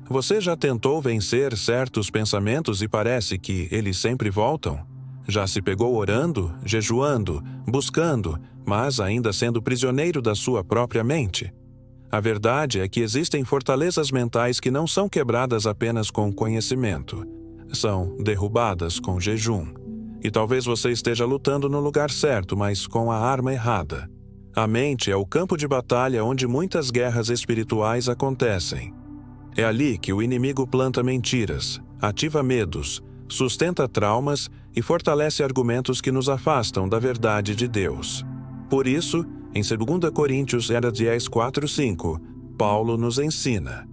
Você já tentou vencer certos pensamentos e parece que eles sempre voltam? Já se pegou orando, jejuando, buscando, mas ainda sendo prisioneiro da sua própria mente? A verdade é que existem fortalezas mentais que não são quebradas apenas com conhecimento. São derrubadas com jejum. E talvez você esteja lutando no lugar certo, mas com a arma errada. A mente é o campo de batalha onde muitas guerras espirituais acontecem. É ali que o inimigo planta mentiras, ativa medos, sustenta traumas e fortalece argumentos que nos afastam da verdade de Deus. Por isso, em 2 Coríntios 10:4-5, Paulo nos ensina: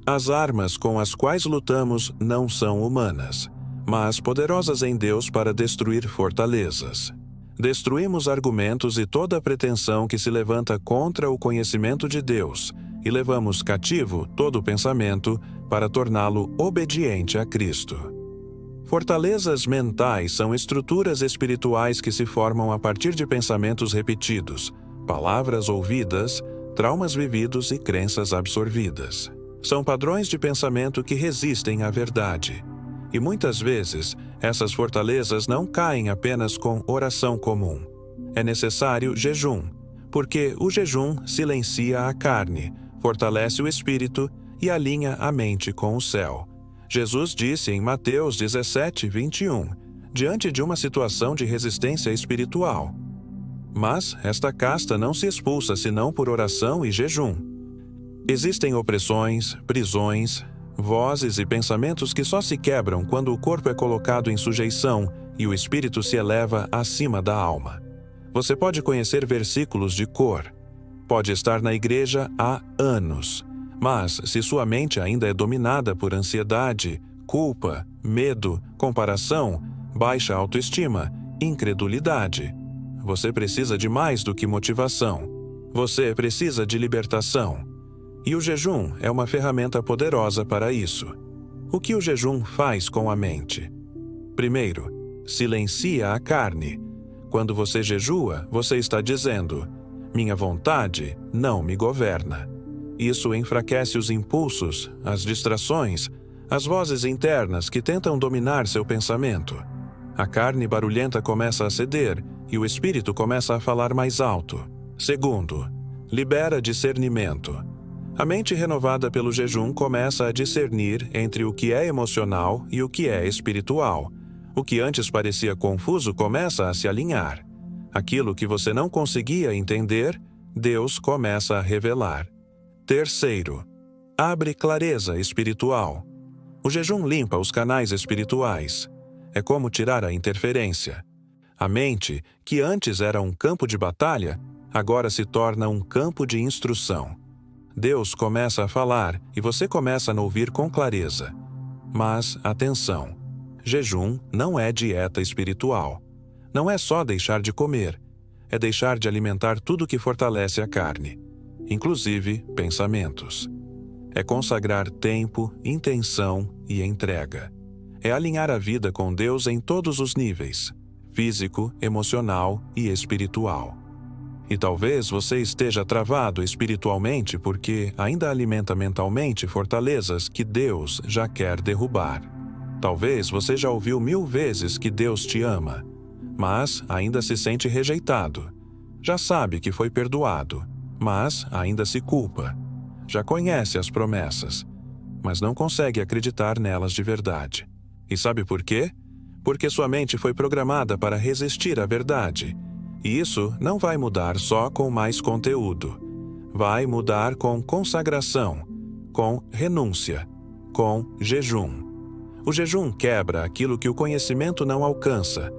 as armas com as quais lutamos não são humanas, mas poderosas em Deus para destruir fortalezas. Destruímos argumentos e toda pretensão que se levanta contra o conhecimento de Deus, e levamos cativo todo pensamento para torná-lo obediente a Cristo. Fortalezas mentais são estruturas espirituais que se formam a partir de pensamentos repetidos, palavras ouvidas, traumas vividos e crenças absorvidas. São padrões de pensamento que resistem à verdade. E muitas vezes, essas fortalezas não caem apenas com oração comum. É necessário jejum, porque o jejum silencia a carne, fortalece o espírito e alinha a mente com o céu. Jesus disse em Mateus 17:21, diante de uma situação de resistência espiritual: mas esta casta não se expulsa senão por oração e jejum. Existem opressões, prisões, vozes e pensamentos que só se quebram quando o corpo é colocado em sujeição e o espírito se eleva acima da alma. Você pode conhecer versículos de cor, pode estar na igreja há anos, mas se sua mente ainda é dominada por ansiedade, culpa, medo, comparação, baixa autoestima, incredulidade, você precisa de mais do que motivação. Você precisa de libertação. E o jejum é uma ferramenta poderosa para isso. O que o jejum faz com a mente? Primeiro, silencia a carne. Quando você jejua, você está dizendo: minha vontade não me governa. Isso enfraquece os impulsos, as distrações, as vozes internas que tentam dominar seu pensamento. A carne barulhenta começa a ceder e o espírito começa a falar mais alto. Segundo, libera discernimento. A mente renovada pelo jejum começa a discernir entre o que é emocional e o que é espiritual. O que antes parecia confuso começa a se alinhar. Aquilo que você não conseguia entender, Deus começa a revelar. Terceiro, abre clareza espiritual. O jejum limpa os canais espirituais. É como tirar a interferência. A mente, que antes era um campo de batalha, agora se torna um campo de instrução. Deus começa a falar e você começa a ouvir com clareza. Mas, atenção, jejum não é dieta espiritual. Não é só deixar de comer, é deixar de alimentar tudo que fortalece a carne, inclusive pensamentos. É consagrar tempo, intenção e entrega. É alinhar a vida com Deus em todos os níveis, físico, emocional e espiritual. E talvez você esteja travado espiritualmente porque ainda alimenta mentalmente fortalezas que Deus já quer derrubar. Talvez você já ouviu 1000 vezes que Deus te ama, mas ainda se sente rejeitado. Já sabe que foi perdoado, mas ainda se culpa. Já conhece as promessas, mas não consegue acreditar nelas de verdade. E sabe por quê? Porque sua mente foi programada para resistir à verdade. E isso não vai mudar só com mais conteúdo. Vai mudar com consagração, com renúncia, com jejum. O jejum quebra aquilo que o conhecimento não alcança.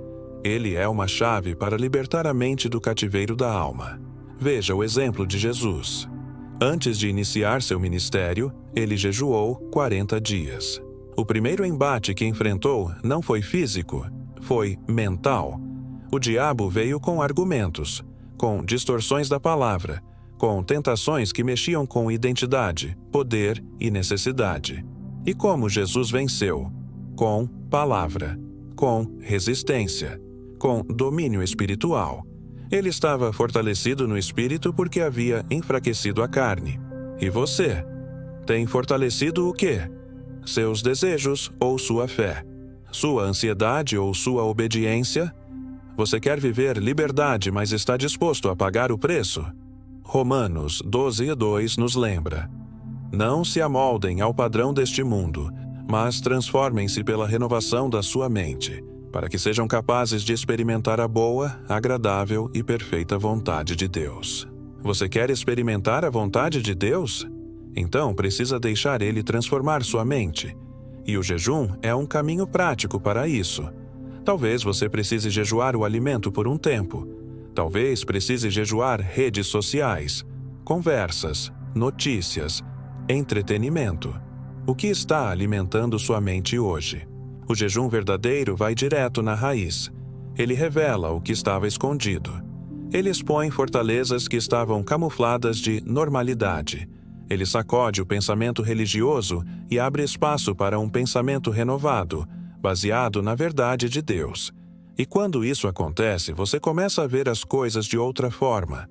Ele é uma chave para libertar a mente do cativeiro da alma. Veja o exemplo de Jesus. Antes de iniciar seu ministério, ele jejuou 40 dias. O primeiro embate que enfrentou não foi físico, foi mental. O diabo veio com argumentos, com distorções da palavra, com tentações que mexiam com identidade, poder e necessidade. E como Jesus venceu? Com palavra, com resistência, com domínio espiritual. Ele estava fortalecido no espírito porque havia enfraquecido a carne. E você? Tem fortalecido o quê? Seus desejos ou sua fé? Sua ansiedade ou sua obediência? Você quer viver liberdade, mas está disposto a pagar o preço? Romanos 12:2 nos lembra: Não se amoldem ao padrão deste mundo, mas transformem-se pela renovação da sua mente, para que sejam capazes de experimentar a boa, agradável e perfeita vontade de Deus. Você quer experimentar a vontade de Deus? Então precisa deixar Ele transformar sua mente. E o jejum é um caminho prático para isso. Talvez você precise jejuar o alimento por um tempo. Talvez precise jejuar redes sociais, conversas, notícias, entretenimento. O que está alimentando sua mente hoje? O jejum verdadeiro vai direto na raiz. Ele revela o que estava escondido. Ele expõe fortalezas que estavam camufladas de normalidade. Ele sacode o pensamento religioso e abre espaço para um pensamento renovado, baseado na verdade de Deus. E quando isso acontece, você começa a ver as coisas de outra forma.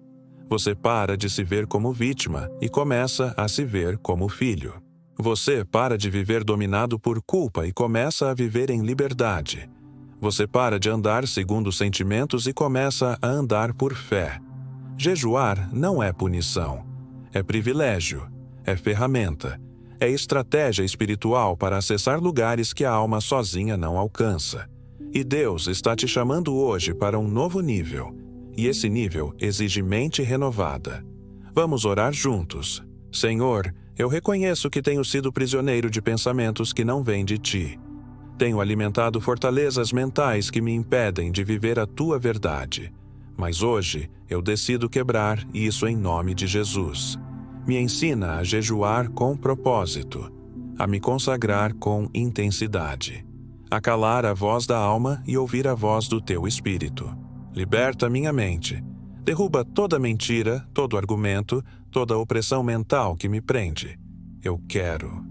Você para de se ver como vítima e começa a se ver como filho. Você para de viver dominado por culpa e começa a viver em liberdade. Você para de andar segundo sentimentos e começa a andar por fé. Jejuar não é punição. É privilégio, é ferramenta, é estratégia espiritual para acessar lugares que a alma sozinha não alcança. E Deus está te chamando hoje para um novo nível. E esse nível exige mente renovada. Vamos orar juntos. Senhor, eu reconheço que tenho sido prisioneiro de pensamentos que não vêm de Ti. Tenho alimentado fortalezas mentais que me impedem de viver a Tua verdade. Mas hoje eu decido quebrar isso em nome de Jesus. Me ensina a jejuar com propósito, a me consagrar com intensidade, a calar a voz da alma e ouvir a voz do Teu Espírito. Liberta minha mente. Derruba toda mentira, todo argumento, toda opressão mental que me prende. Eu quero